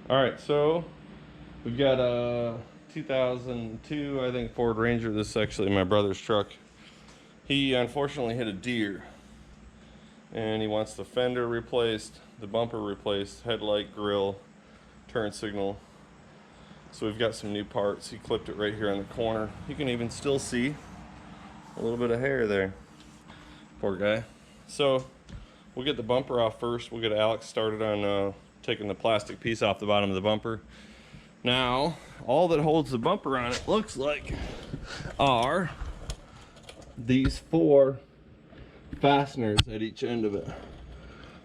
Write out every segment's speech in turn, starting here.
All right, so we've got a 2002, I think, Ford Ranger. This is actually my brother's truck. He unfortunately hit a deer, and he wants the fender replaced, the bumper replaced, headlight, grill, turn signal. So we've got some new parts. He clipped it right here on the corner. You can even still see a little bit of hair there. Poor guy. So we'll get the bumper off first. We'll get Alex started on taking the plastic piece off the bottom of the bumper. Now, all that holds the bumper on it looks like are these 4 fasteners at each end of it.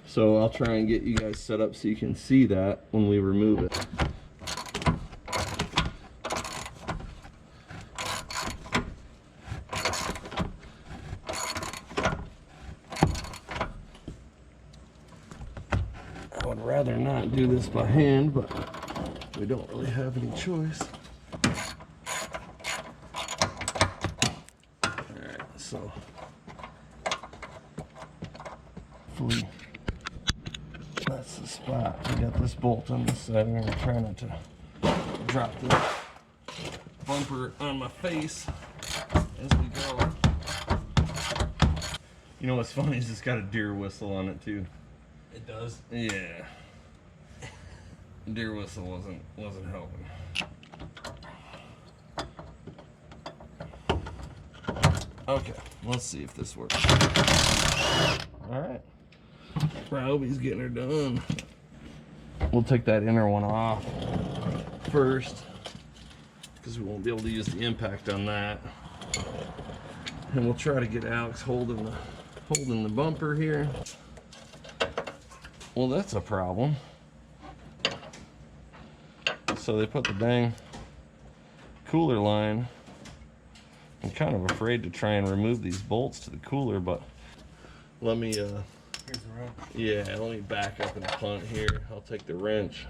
So I'll try and get you guys set up so you can see that when we remove it. I would rather not do this by hand, but we don't really have any choice. Alright, so hopefully that's the spot. We got this bolt on this side. I'm gonna try not to drop the bumper on my face as we go. You know what's funny is it's got a deer whistle on it too. It does? Yeah. Deer whistle wasn't helping. Okay, let's see if this works. Alright. Roby's getting her done. We'll take that inner one off first, because we won't be able to use the impact on that. And we'll try to get Alex holding the bumper here. Well, that's a problem. So they put the dang cooler line. I'm kind of afraid to try and remove these bolts to the cooler, but let me here's the wrench. Yeah, let me back up and punt here. I'll take the wrench.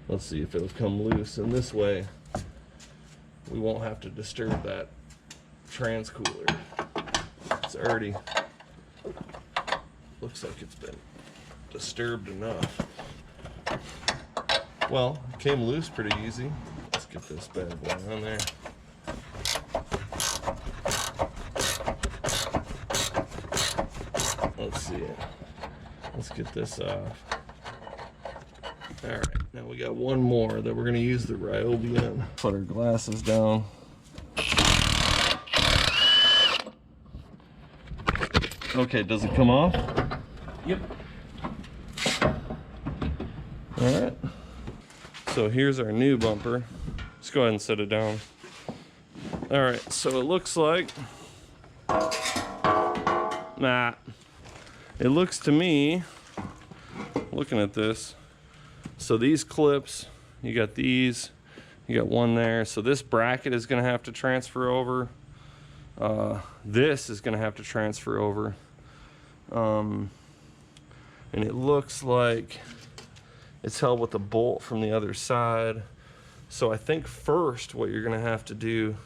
Let's see if it'll come loose, and this way we won't have to disturb that trans cooler. It's already looks like it's been disturbed enough. Well, it came loose pretty easy. Let's get this bad boy on there. Let's see it. Let's get this off. Alright, now we got one more that we're going to use the Ryobi on. Put our glasses down. Okay, does it come off? Yep. Alright. So here's our new bumper. Let's go ahead and set it down. Alright, so it looks like... It looks to me, looking at this, so these clips, you got these, you got one there. So this bracket is going to have to transfer over. This is going to have to transfer over. And it looks like it's held with a bolt from the other side. So I think first what you're going to have to do,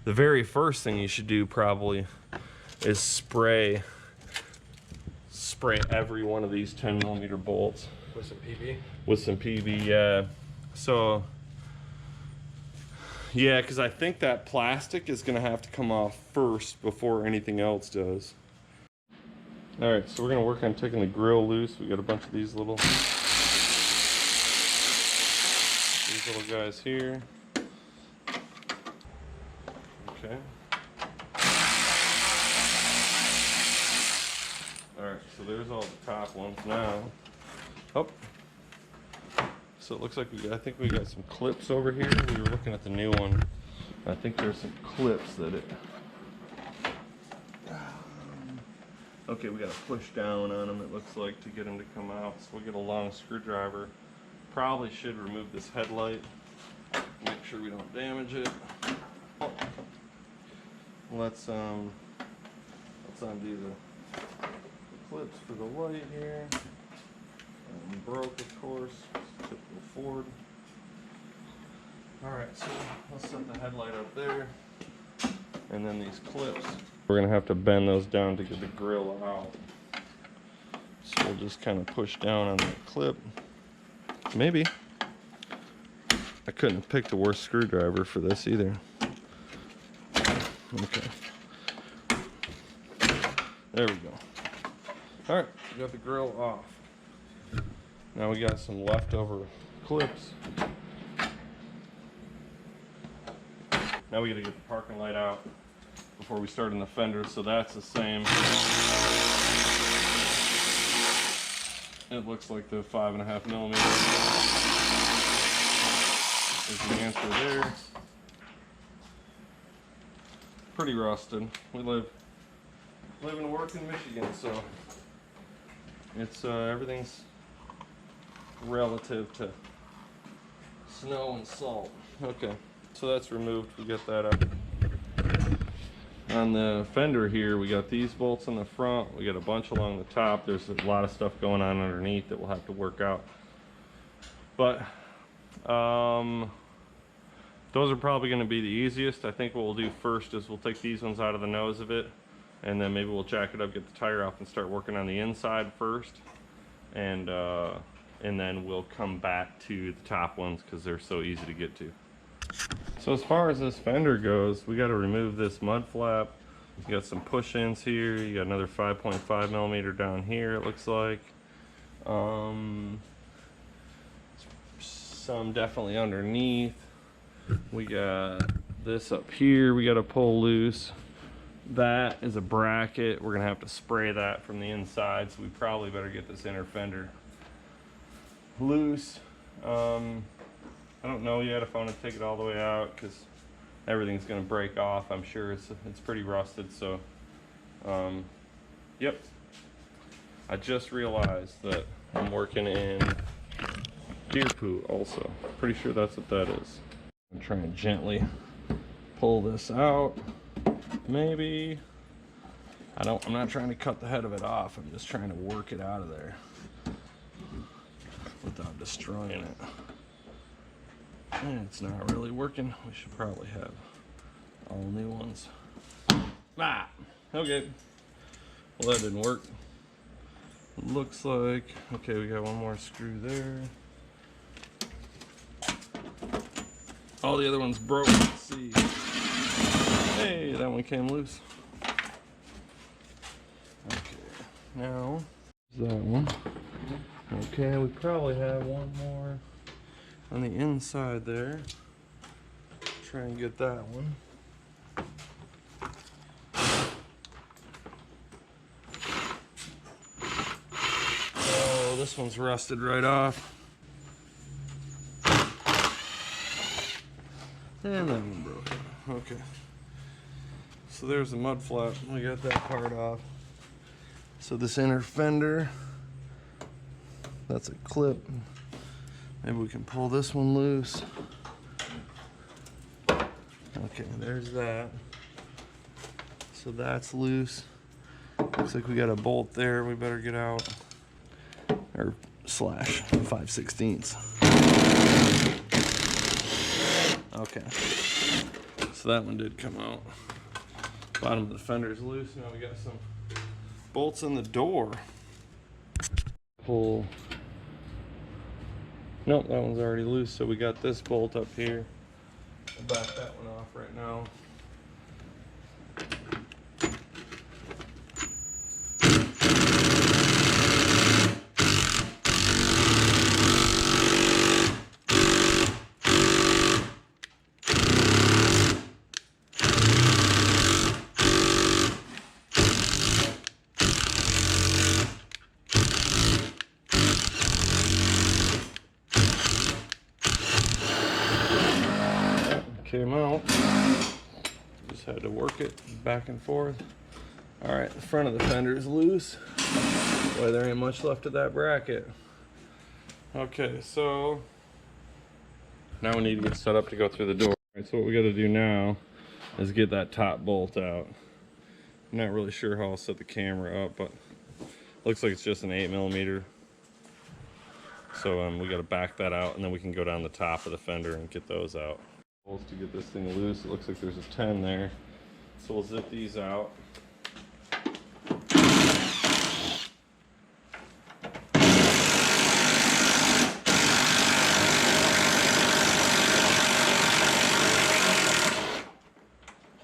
the very first thing you should do probably is spray every one of these 10mm bolts. With some PB? With some PB, yeah. So, yeah, because I think that plastic is going to have to come off first before anything else does. Alright, so we're going to work on taking the grill loose. We got a bunch of these little guys here. Okay. Alright, so there's all the top ones now. Oh. So it looks like I think we got some clips over here. We were looking at the new one. I think there's some clips that it... Okay, we got to push down on them, it looks like, to get them to come out. So we'll get a long screwdriver. Probably should remove this headlight. Make sure we don't damage it. Oh. Let's undo the clips for the light here. And broke, of course. Typical Ford. Alright, so let's set the headlight up there. And then these clips, we're gonna have to bend those down to get the grill out. So we'll just kind of push down on that clip. Maybe. I couldn't pick the worst screwdriver for this either. Okay. There we go. All right, we got the grill off. Now we got some leftover clips. Now we gotta get the parking light out before we start in the fender, so that's the same. It looks like the 5.5 millimeter is the answer there. Pretty rusted. We live and work in Michigan, so it's everything's relative to snow and salt. Okay, so that's removed. We get that up. On the fender here, we got these bolts in the front. We got a bunch along the top. There's a lot of stuff going on underneath that we'll have to work out. But those are probably going to be the easiest. I think what we'll do first is we'll take these ones out of the nose of it, and then maybe we'll jack it up, get the tire off, and start working on the inside first. And then we'll come back to the top ones because they're so easy to get to. So as far as this fender goes, we got to remove this mud flap. You got some push-ins here. You got another 5.5 millimeter down here, it looks like. Some definitely underneath. We got this up here we got to pull loose. That is a bracket. We're gonna have to spray that from the inside, so we probably better get this inner fender loose. I don't know yet if I want to take it all the way out because everything's going to break off. I'm sure it's pretty rusted. So, yep. I just realized that I'm working in deer poo also. Pretty sure that's what that is. I'm trying to gently pull this out. Maybe. I'm not trying to cut the head of it off. I'm just trying to work it out of there without destroying it. And it's not really working. We should probably have all new ones. Ah, okay. Well, that didn't work. Looks like, okay, we got one more screw there. All the other ones broke. Let's see. Hey, that one came loose. Okay, now that one. Okay, we probably have one more on the inside there. Try and get that one. Oh, this one's rusted right off. And that one broke. Okay. So there's the mud flap. We got that part off. So this inner fender, that's a clip. Maybe we can pull this one loose. Okay, there's that. So that's loose. Looks like we got a bolt there we better get out. Or slash 5/16. Okay. So that one did come out. Bottom of the fender's loose. Now we got some bolts in the door. Pull. Nope, that one's already loose, so we got this bolt up here. We'll back that one off right now. Came out. Just had to work it back and forth. All right, the front of the fender is loose. Boy, there ain't much left of that bracket. Okay, so now we need to get set up to go through the door. All right, so what we got to do now is get that top bolt out. I'm not really sure how I'll set the camera up, but looks like it's just an 8mm. So we got to back that out, and then we can go down the top of the fender and get those out. To get this thing loose, it looks like there's a 10 there. So we'll zip these out.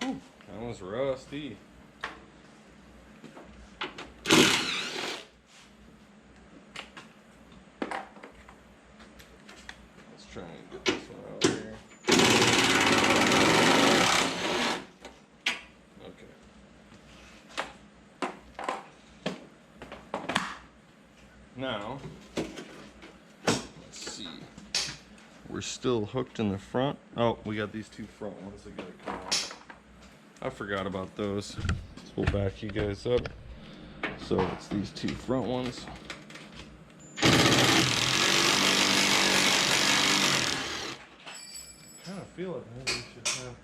Whew, that was rusty. Let's try and get this one out here. Now, let's see. We're still hooked in the front. Oh, we got these two front ones that gotta come out. I forgot about those. So we'll back you guys up. So it's these two front ones. I kind of feel like maybe we should have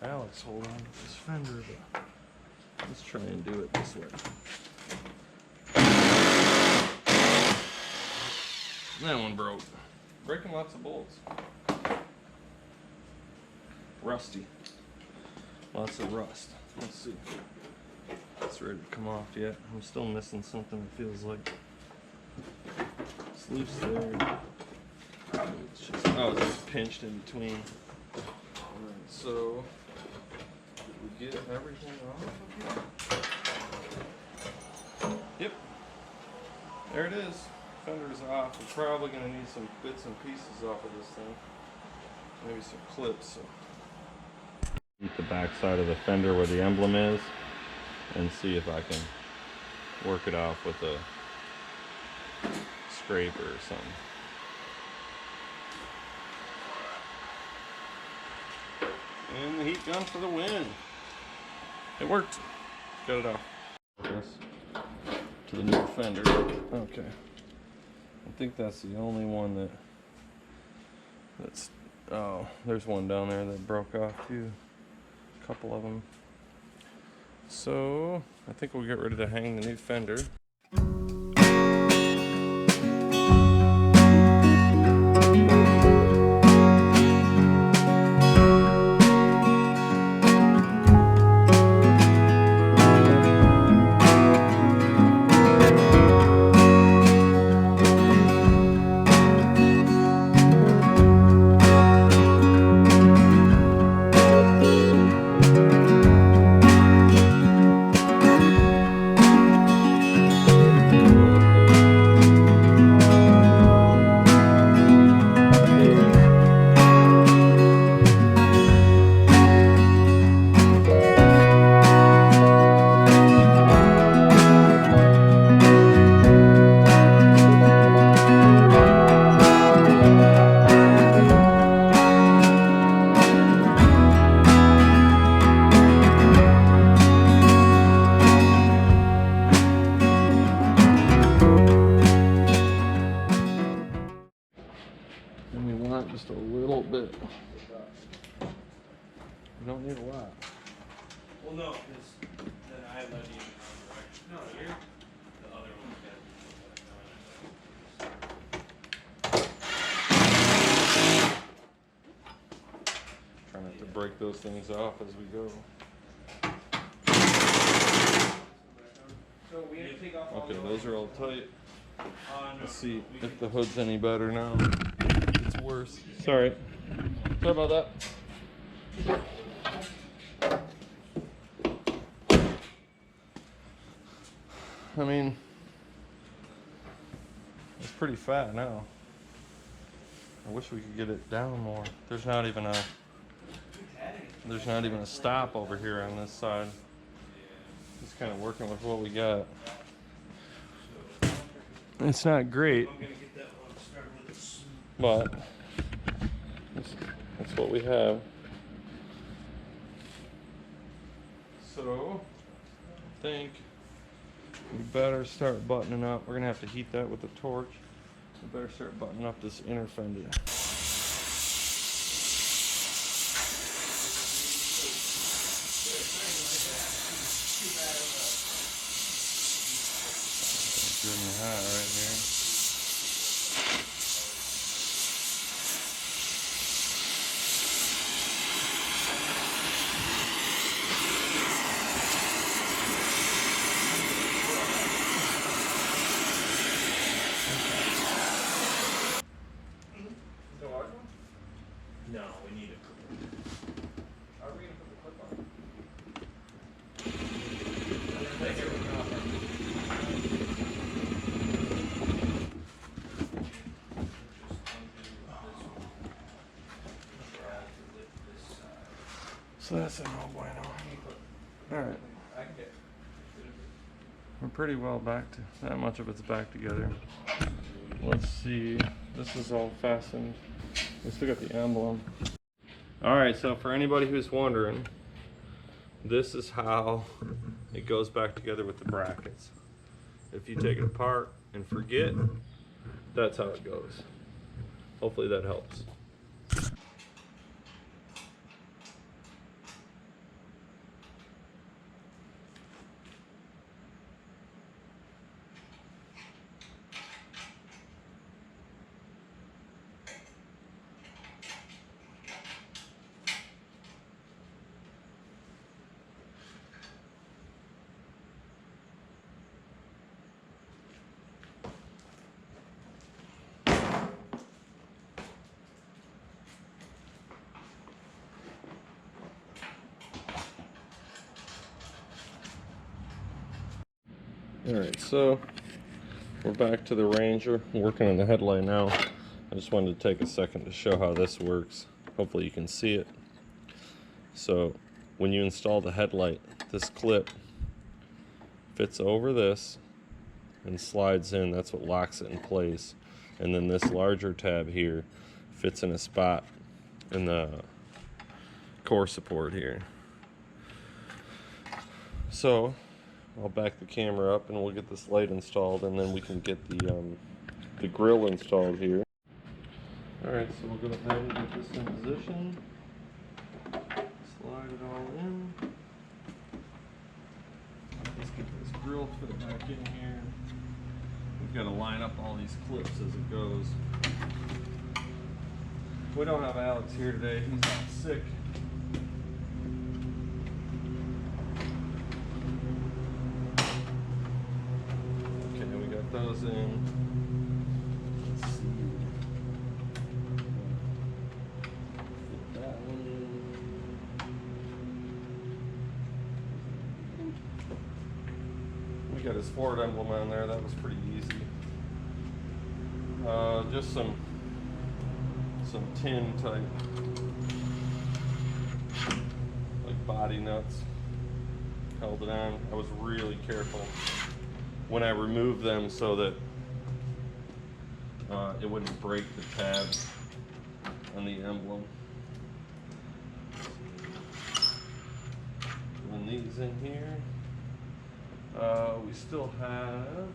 Alex hold on to this fender, but let's try and do it this way. That one broke. Breaking lots of bolts. Rusty. Lots of rust. Let's see. It's ready to come off yet. I'm still missing something, it feels like. It's loose there. It's just, oh, it's just pinched in between. Alright, so did we get everything off of here? Yep. There it is. Fender's off. We're probably going to need some bits and pieces off of this thing. Maybe some clips. So. Eat the back side of the fender where the emblem is and see if I can work it off with a scraper or something. And the heat gun for the win. It worked. Got it off. This to the new fender. Okay. I think that's the only one that's, oh, there's one down there that broke off too. A couple of them. So, I think we'll get ready to hang the new fender. And we want just a little bit. We don't need a lot. Well, no, because then I led you in the wrong direction. No, you're the other one's got. Try not to break those things off as we go. So we have to take off all Okay, the those are all tight. no, Let's see if the hood's any better now. It's worse. Sorry. Sorry about that. I mean, it's pretty fat now. I wish we could get it down more. There's not even a stop over here on this side. Just kind of working with what we got. It's not great, I'm gonna get that one started with this. but that's what we have. So, I think we better start buttoning up. We're gonna have to heat that with a torch. We better start buttoning up this inner fender. Extremely hot right here. So that's a no bueno. Alright. We're pretty well back to, not much of it's back together. Let's see, this is all fastened. We still got the emblem. Alright, so for anybody who's wondering, this is how it goes back together with the brackets. If you take it apart and forget, that's how it goes. Hopefully that helps. Alright, so we're back to the Ranger. I'm working on the headlight now. I just wanted to take a second to show how this works. Hopefully you can see it. So when you install the headlight, this clip fits over this and slides in. That's what locks it in place. And then this larger tab here fits in a spot in the core support here. So I'll back the camera up and we'll get this light installed, and then we can get the grill installed here. Alright, so we'll go ahead and get this in position. Slide it all in. Let's get this grill fit back in here. We've got to line up all these clips as it goes. We don't have Alex here today, he's out sick. Those in. Let's see. Fit that one in. We got his Ford emblem on there. That was pretty easy. Just some tin type, like body nuts. Held it on. I was really careful when I removed them so that it wouldn't break the tabs on the emblem. Putting these in here. We still have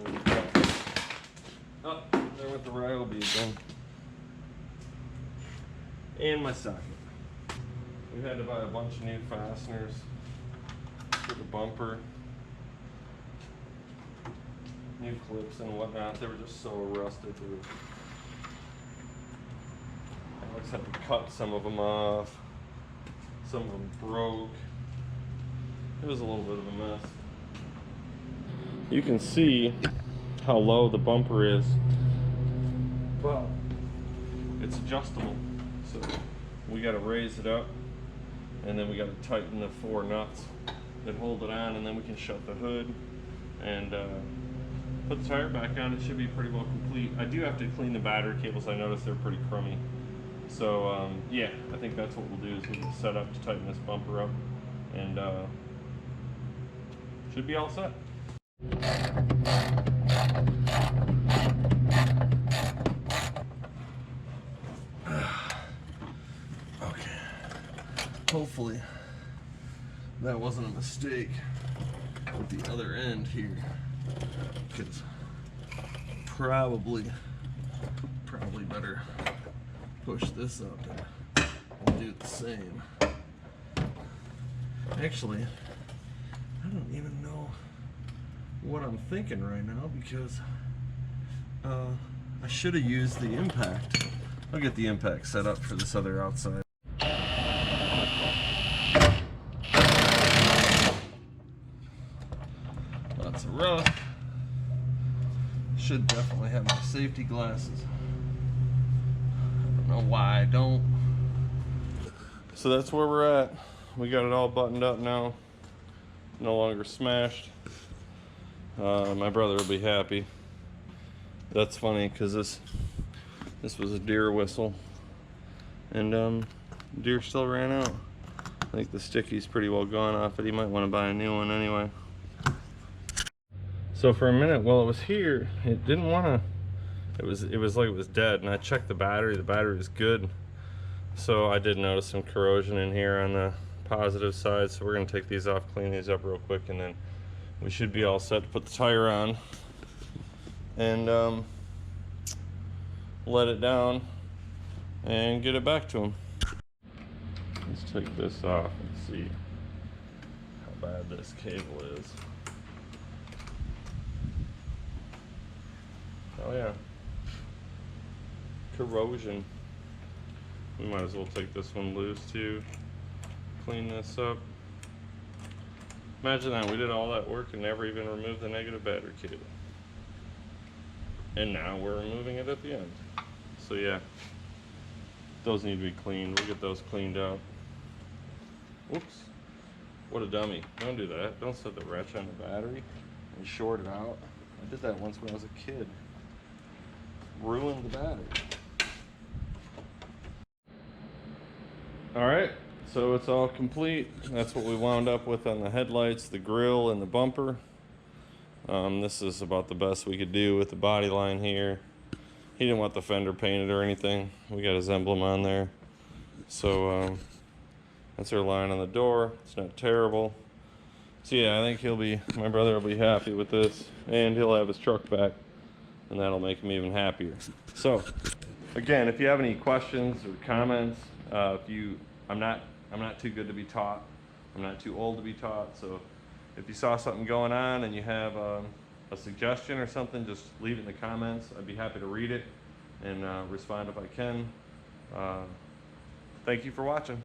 we've got, oh, there went the Ryobi again. And my socket. We had to buy a bunch of new fasteners for the bumper, new clips and whatnot. They were just so rusted. Alex had to cut some of them off. Some of them broke. It was a little bit of a mess. You can see how low the bumper is, but it's adjustable. So we got to raise it up, and then we got to tighten the 4 nuts that hold it on, and then we can shut the hood and put the tire back on. It should be pretty well complete. I do have to clean the battery cables. I noticed they're pretty crummy. So yeah, I think that's what we'll do, is we'll set up to tighten this bumper up, and should be all set. Okay, hopefully that wasn't a mistake with the other end here, because probably better push this up and do the same. Actually, I don't even know what I'm thinking right now, because I should have used the impact. I'll get the impact set up for this other outside. Lots of rust. Should definitely have my safety glasses. I don't know why I don't. So that's where we're at. We got it all buttoned up now. No longer smashed. My brother will be happy. That's funny, because This was a deer whistle, and deer still ran out. I think the sticky's pretty well gone off it. You might want to buy a new one anyway. So for a minute while it was here, it didn't want to. It was like it was dead, and I checked the battery. The battery was good. So I did notice some corrosion in here on the positive side. So we're gonna take these off, clean these up real quick, and then we should be all set to put the tire on and let it down and get it back to him. Let's take this off and see how bad this cable is. Oh yeah, corrosion. We might as well take this one loose too, clean this up. Imagine that, we did all that work and never even removed the negative battery cable. And now we're removing it at the end. So yeah, those need to be cleaned. We'll get those cleaned out. Oops, what a dummy. Don't do that. Don't set the wrench on the battery and short it out. I did that once when I was a kid. Ruined the battery. All right, so it's all complete. That's what we wound up with on the headlights, the grill, and the bumper. This is about the best we could do with the body line here. He didn't want the fender painted or anything. We got his emblem on there. So that's our line on the door. It's not terrible. So yeah, I think my brother will be happy with this, and he'll have his truck back, and that'll make him even happier. So again, if you have any questions or comments, I'm not too good to be taught. I'm not too old to be taught. So if you saw something going on and you have a suggestion or something, just leave it in the comments. I'd be happy to read it and respond if I can. Thank you for watching.